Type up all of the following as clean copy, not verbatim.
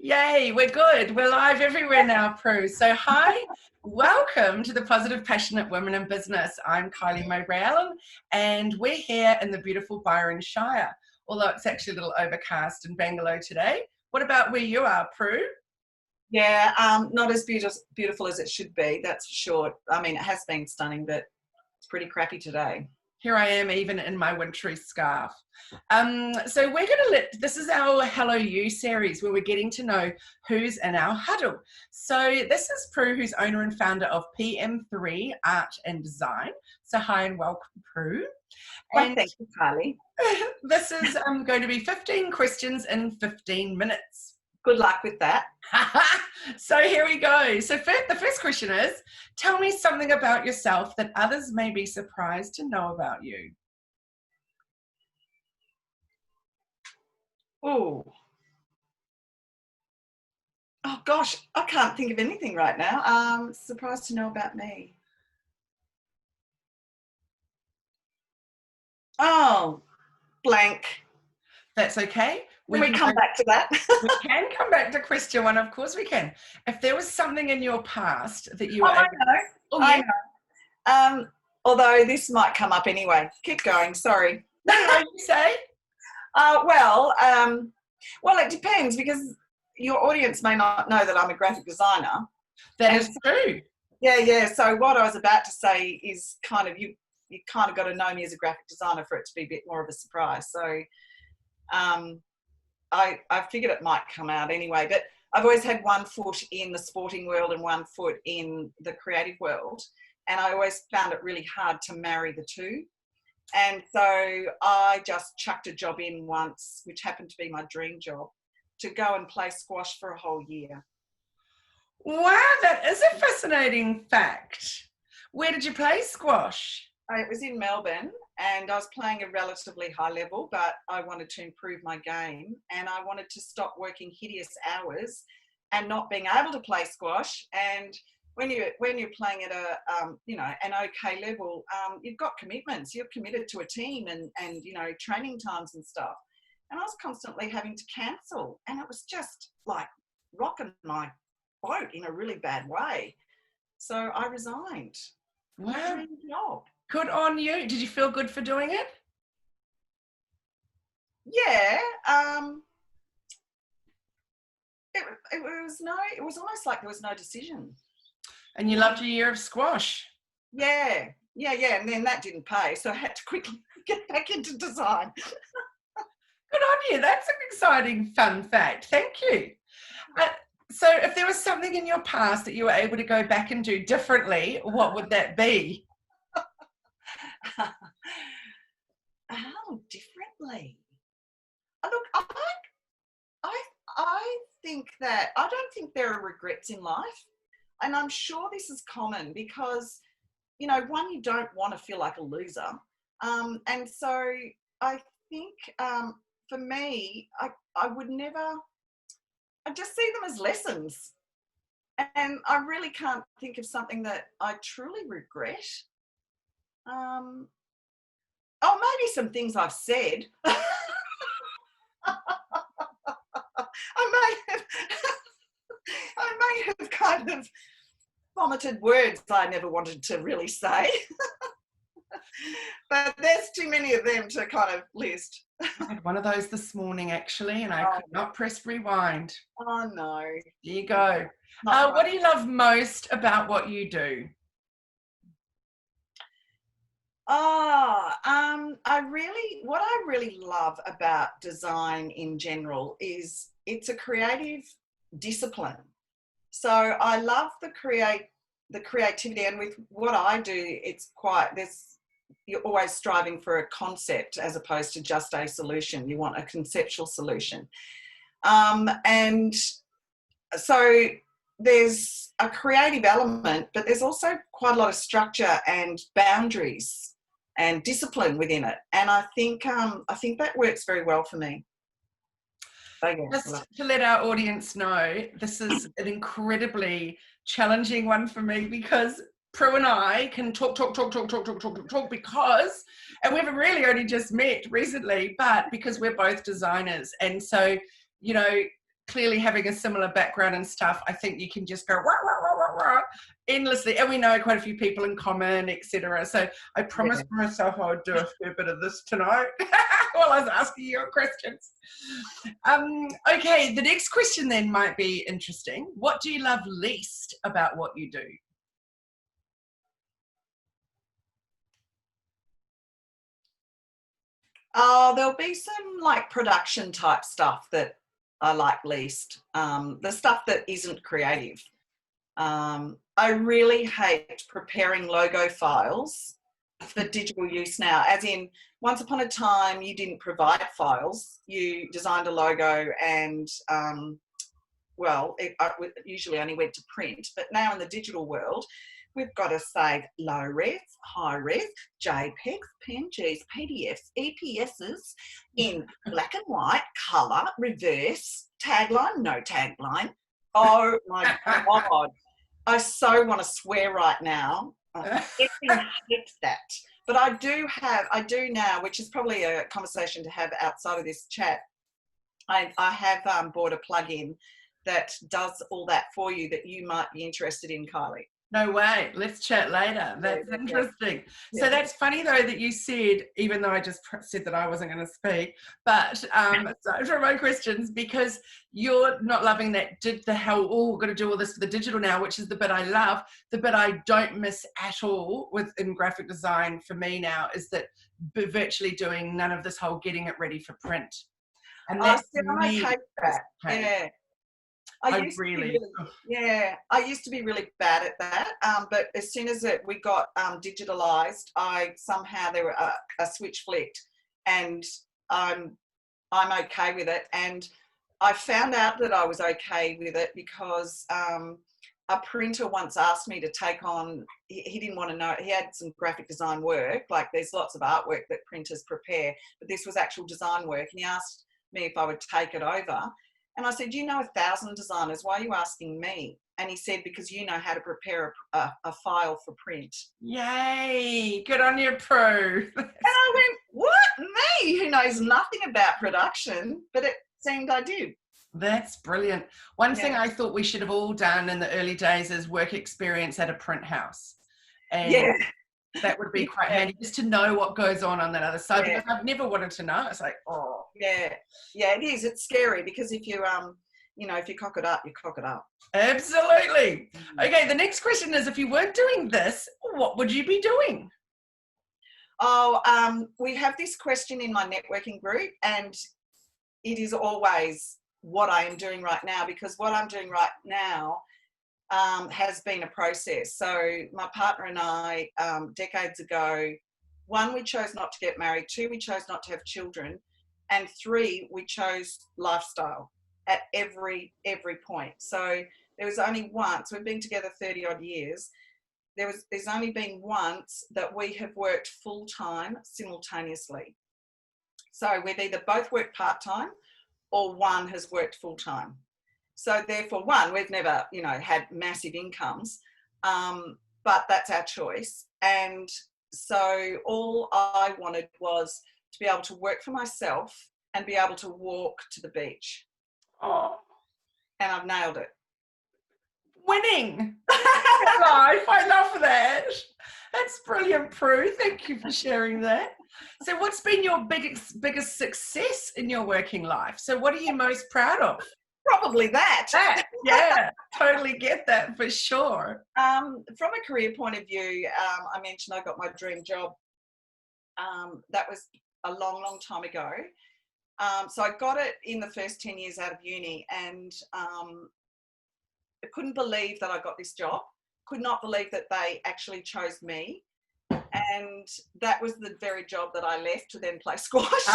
Yay, we're good. We're live everywhere now, Prue. So hi, welcome to the Positive Passionate Women in Business. I'm Kylie Mowbray-Allen and we're here in the beautiful Byron Shire, although it's actually a little overcast in Bangalore today. What about where you are, Prue? Yeah, not as beautiful as it should be, that's for sure. I mean, it has been stunning, but it's pretty crappy today. Here I am, even in my wintry scarf. So we're going to this is our Hello You series where we're getting to know who's in our huddle. So this is Prue, who's owner and founder of PM3 Art and Design. So hi and welcome, Prue. Well, thank you, Kylie. This is going to be 15 questions in 15 minutes. Good luck with that. So here we go. So the first question is, tell me something about yourself that others may be surprised to know about you. Oh gosh, I can't think of anything right now. Surprised to know about me. Oh, blank. That's okay. We can come back to that. We can come back to question one, of course we can. If there was something in your past that you were I know. Although this might come up anyway. Keep going, sorry. No, you say? Well, it depends, because your audience may not know that I'm a graphic designer. That is true. Yeah. So what I was about to say is kind of, you kind of got to know me as a graphic designer for it to be a bit more of a surprise. So I figured it might come out anyway, but I've always had one foot in the sporting world and one foot in the creative world. And I always found it really hard to marry the two. And so I just chucked a job in once, which happened to be my dream job, to go and play squash for a whole year. Wow, that is a fascinating fact. Where did you play squash? It was in Melbourne, and I was playing a relatively high level, but I wanted to improve my game, and I wanted to stop working hideous hours and not being able to play squash. And when you're playing at an okay level, you've got commitments. You're committed to a team and training times and stuff. And I was constantly having to cancel, and it was just like rocking my boat in a really bad way. So I resigned. Wow. Dream job. Good on you. Did you feel good for doing it? Yeah. It was almost like there was no decision. And you loved your year of squash. Yeah. And then that didn't pay, so I had to quickly get back into design. Good on you. That's an exciting, fun fact. Thank you. So if there was something in your past that you were able to go back and do differently, what would that be? How differently? Look, I think that I don't think there are regrets in life. And I'm sure this is common because, one, you don't want to feel like a loser. And so I think for me, I would never, I just see them as lessons. And I really can't think of something that I truly regret. Maybe some things I've said. I may have kind of vomited words I never wanted to really say. But there's too many of them to kind of list. I had one of those this morning, actually, and I could not press rewind. Oh, no. There you go. What do you love most about what you do? What I really love about design in general is it's a creative discipline. So I love the creativity, and with what I do, you're always striving for a concept as opposed to just a solution. You want a conceptual solution. And so there's a creative element, but there's also quite a lot of structure and boundaries and discipline within it. And I think that works very well for me. Just to let our audience know, this is an incredibly challenging one for me because Prue and I can talk because, and we've really only just met recently, but because we're both designers. And so, clearly having a similar background and stuff, I think you can just go rah, rah, rah, rah, rah, endlessly. And we know quite a few people in common, etc. So I promised myself I would do a fair bit of this tonight while I was asking your questions. Okay, the next question then might be interesting. What do you love least about what you do? Oh, there'll be some like production type stuff that I like least. The stuff that isn't creative. I really hate preparing logo files for digital use now, as in once upon a time you didn't provide files, you designed a logo and well, it usually only went to print, but now in the digital world, we've got to save low res, high res, JPEGs, PNGs, PDFs, EPSs in black and white, colour, reverse, tagline, no tagline. Oh my God. I so want to swear right now. I hate that. But I do now, which is probably a conversation to have outside of this chat. I have bought a plugin that does all that for you that you might be interested in, Kylie. No way. Let's chat later. That's interesting. So that's funny though that you said, even though I just said that I wasn't going to speak, but so for my questions, because you're not loving that we're going to do all this for the digital now, which is the bit I love. The bit I don't miss at all in graphic design for me now is that virtually doing none of this whole getting it ready for print. And that's okay with that. Yeah. I used to be really bad at that. But as soon as we got digitalized, there were a switch flicked, and I'm okay with it. And I found out that I was okay with it because a printer once asked me to take on. He didn't want to know. He had some graphic design work. Like there's lots of artwork that printers prepare, but this was actual design work. And he asked me if I would take it over. And I said, you know 1,000 designers, why are you asking me? And he said, because you know how to prepare a file for print. Yay, good on you, Prue. And I went, what, me? Who knows nothing about production, but it seemed I did. That's brilliant. One thing I thought we should have all done in the early days is work experience at a print house. And that would be quite handy just to know what goes on that other side, because I've never wanted to know. It's like, oh. Yeah, it is. It's scary because if you, if you cock it up, you cock it up. Absolutely. Okay, the next question is, if you weren't doing this, what would you be doing? Oh, we have this question in my networking group, and it is always what I am doing right now, because what I'm doing right now has been a process. So my partner and I, decades ago, 1, we chose not to get married. 2, we chose not to have children. And 3, we chose lifestyle at every point. So there was only once, we've been together 30 odd years. There's only been once that we have worked full time simultaneously. So we've either both worked part time or one has worked full time. So therefore, 1, we've never, had massive incomes, but that's our choice. And so all I wanted was to be able to work for myself and be able to walk to the beach. Oh. And I've nailed it. Winning. Life. I love that. That's brilliant, Prue. Thank you for sharing that. So what's been your biggest success in your working life? So what are you most proud of? Probably that. Yeah, totally get that for sure. From a career point of view, I mentioned I got my dream job. That was a long time ago. So I got it in the first 10 years out of uni, and I couldn't believe that I got this job. Could not believe that they actually chose me. And that was the very job that I left to then play squash.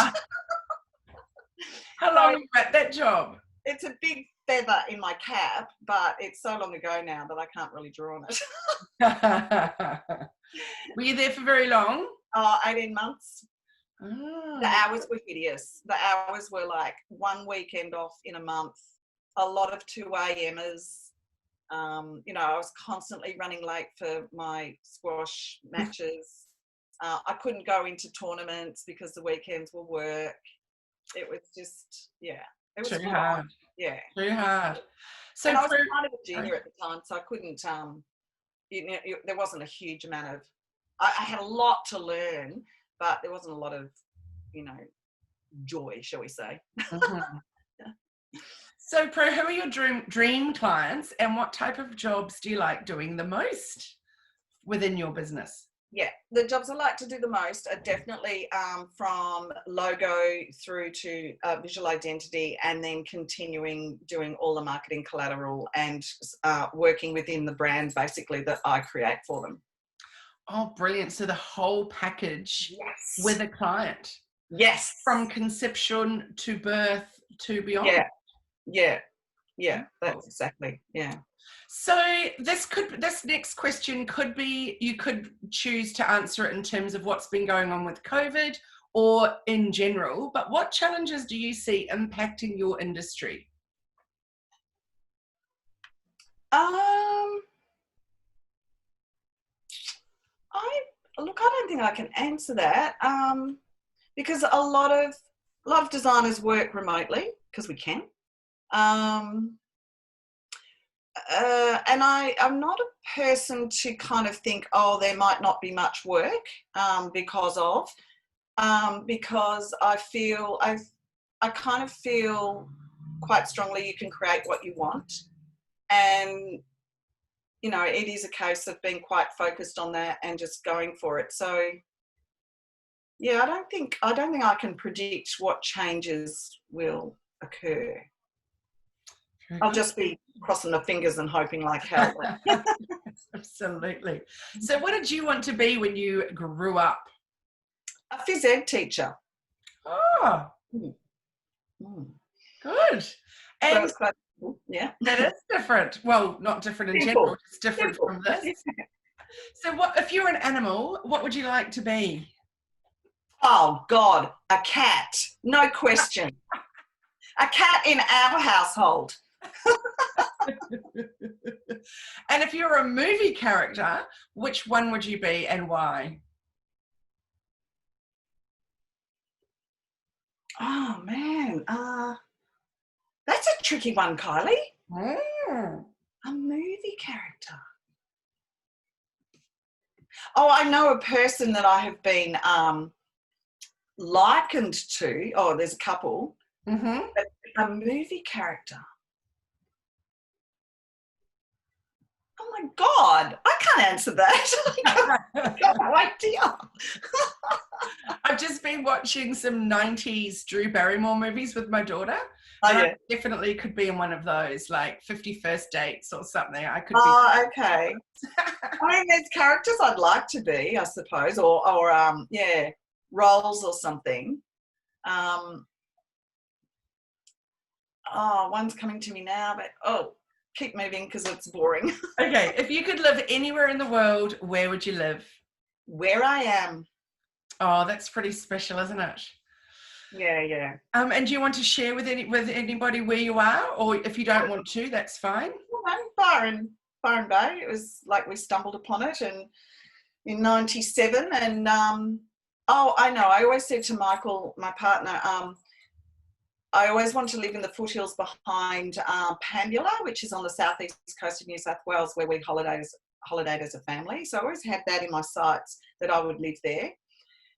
How long have you had that job? It's a big feather in my cap, but it's so long ago now that I can't really draw on it. Were you there for very long? 18 months. Oh. The hours were hideous. The hours were like 1 weekend off in a month, a lot of 2 a.m.ers. I was constantly running late for my squash matches. I couldn't go into tournaments because the weekends were work. It was just, it was too hard. Yeah. Too hard. So And I was Prue, kind of a junior at the time, so I couldn't, there wasn't a huge amount of, I had a lot to learn, but there wasn't a lot of, joy, shall we say. mhm. So Prue, who are your dream clients, and what type of jobs do you like doing the most within your business? Yeah, the jobs I like to do the most are definitely from logo through to visual identity, and then continuing doing all the marketing collateral and working within the brand basically that I create for them. Oh, brilliant. So the whole package Yes. with a client, Yes. from conception to birth to beyond. Yeah, that's exactly, yeah. So this next question could be, you could choose to answer it in terms of what's been going on with COVID or in general, but what challenges do you see impacting your industry? Um, I don't think I can answer that because a lot of designers work remotely because we can. And I'm not a person to kind of think, oh, there might not be much work because I kind of feel quite strongly you can create what you want, and it is a case of being quite focused on that and just going for it. So yeah, I don't think I can predict what changes will occur. I'll just be crossing my fingers and hoping like hell. Absolutely. So what did you want to be when you grew up? A phys ed teacher. Oh, good. So And it's quite cool. Yeah. that is different. Well, not different in general, just different from this. So what, if you're an animal, what would you like to be? Oh God, a cat. No question. A cat in our household. And if you're a movie character, which one would you be and why? Oh man, that's a tricky one, Kylie. Mm. A movie character. Oh, I know a person that I have been likened to. Oh, there's a couple. Mm-hmm. But a movie character. Oh my God, I can't answer that. I've got no idea. I've just been watching some 90s Drew Barrymore movies with my daughter. Oh, And yeah. I definitely could be in one of those, like 50 First Dates or something. I could be. Oh, okay. I mean, there's characters I'd like to be, I suppose, or yeah, roles or something. One's coming to me now, but keep moving because it's boring. Okay, if you could live anywhere in the world, where would you live? Where I am. Oh, that's pretty special, isn't it? Yeah. And do you want to share with anybody where you are, or if you don't want to, that's fine. Byron Bay. It was like we stumbled upon it and in '97, and I know. I always said to Michael, my partner, I always want to live in the foothills behind Pandula, which is on the southeast coast of New South Wales, where we holidayed as a family. So I always had that in my sights that I would live there.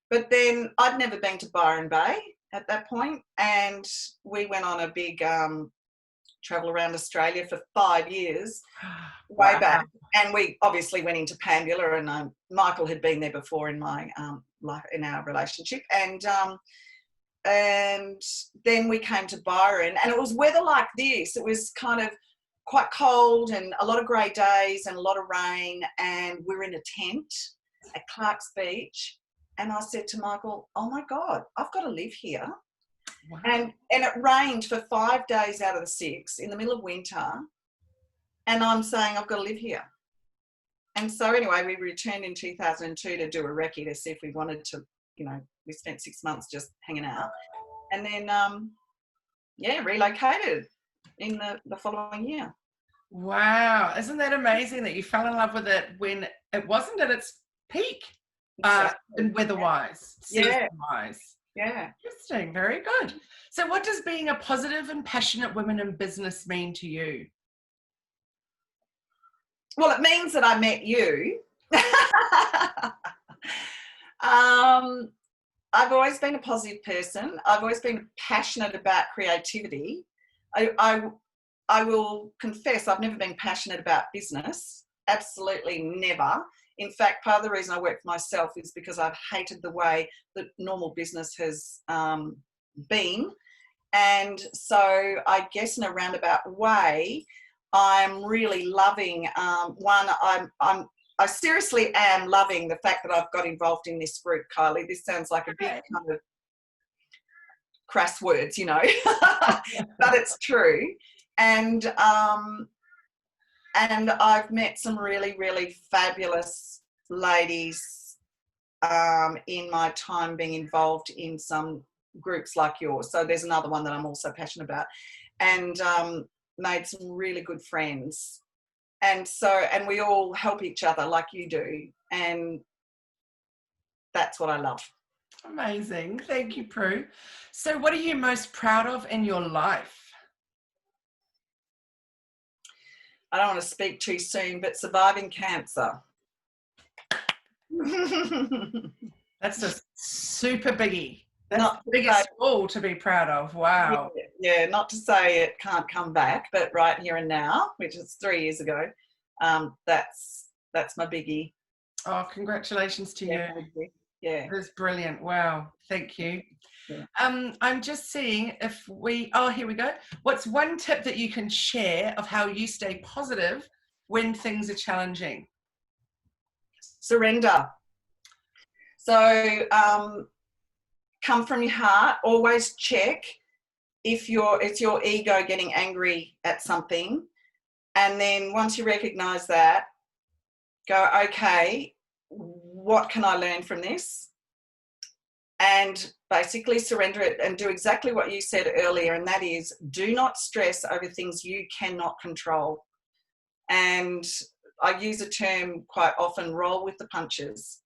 But then I'd never been to Byron Bay at that point, and we went on a big travel around Australia for 5 years, way back. And we obviously went into Pandula, and Michael had been there before in my life, in our relationship, and then we came to Byron, and it was weather like this. It was kind of quite cold and a lot of grey days and a lot of rain, and we're in a tent at Clark's Beach. And I said to Michael, oh my God, I've got to live here. Wow. And it rained for 5 days out of the 6 in the middle of winter. And I'm saying, I've got to live here. And so anyway, we returned in 2002 to do a recce to see if we wanted to, we spent 6 months just hanging out. And then, relocated in the following year. Wow. Isn't that amazing that you fell in love with it when it wasn't at its peak? Exactly. And weather-wise, season-wise. Yeah. Interesting. Very good. So what does being a positive and passionate woman in business mean to you? Well, it means that I met you. I've always been a positive person. I've always been passionate about creativity. I will confess I've never been passionate about business. Absolutely never. In fact, part of the reason I work for myself is because I've hated the way that normal business has been. And so I guess in a roundabout way, I'm really loving, I seriously am loving the fact that I've got involved in this group, Kylie. This sounds like a big kind of crass words, you know, but it's true. And I've met some really, really fabulous ladies in my time being involved in some groups like yours. So there's another one that I'm also passionate about, and made some really good friends. And we all help each other like you do. And that's what I love. Amazing. Thank you, Prue. So what are you most proud of in your life? I don't want to speak too soon, but surviving cancer. That's a super biggie. That's Not the biggest all to be proud of. Wow. Yeah, not to say it can't come back, but right here and now, which is 3 years ago, that's my biggie. Oh, congratulations to you. Yeah. It was brilliant. Wow. Thank you. Yeah. I'm just seeing if here we go. What's one tip that you can share of how you stay positive when things are challenging? Surrender. So come from your heart. Always check if it's your ego getting angry at something. And then once you recognize that, go, okay, what can I learn from this? And basically surrender it and do exactly what you said earlier, and that is do not stress over things you cannot control. And I use a term quite often, roll with the punches,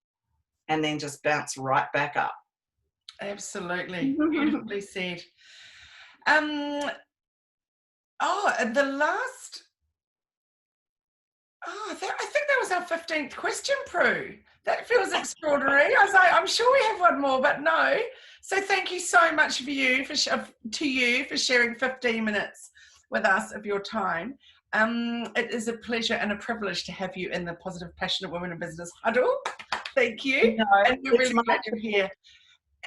and then just bounce right back up. Absolutely. Beautifully said. The last, I think that was our 15th question, Prue. That feels extraordinary. I was like, I'm sure we have one more, but no. So thank you so much for sharing 15 minutes with us of your time. It is a pleasure and a privilege to have you in the Positive Passionate Women in Business huddle. Thank you. And we're really glad you're here.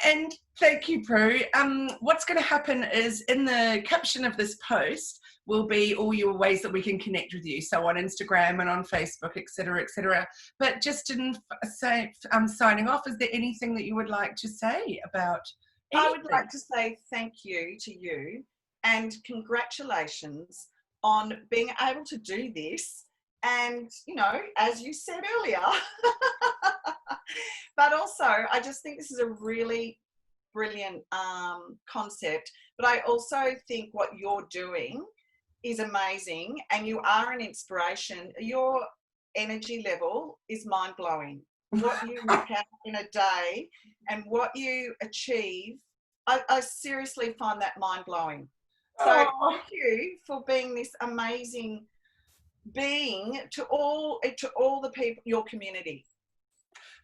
And thank you, Prue. What's going to happen is in the caption of this post will be all your ways that we can connect with you. So on Instagram and on Facebook, etc., etc. But just in signing off, is there anything that you would like to say about anything? I would like to say thank you to you and congratulations on being able to do this. And, you know, as you said earlier, but also I just think this is a really brilliant concept. But I also think what you're doing is amazing, and you are an inspiration. Your energy level is mind-blowing. What you knock out in a day and what you achieve, I seriously find that mind-blowing. So thank you for being this amazing being to all the people, your community.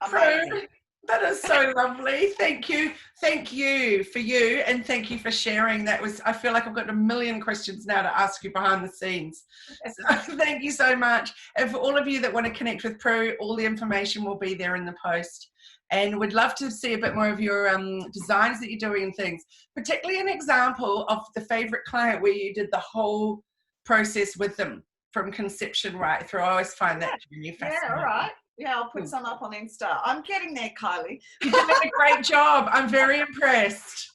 Amazing. Prue, that is so lovely. Thank you for you, and thank you for sharing. I feel like I've got a million questions now to ask you behind the scenes. So thank you so much. And for all of you that want to connect with Prue, all the information will be there in the post. And we'd love to see a bit more of your designs that you're doing and things, particularly an example of the favorite client where you did the whole process with them from conception right through. I always find that really fascinating. Yeah, all right. Yeah, I'll put some up on Insta. I'm getting there, Kylie. You're doing a great job. I'm very impressed.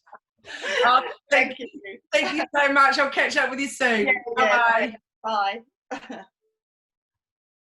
Thank you. Thank you so much. I'll catch up with you soon. Yeah, Bye-bye. Bye.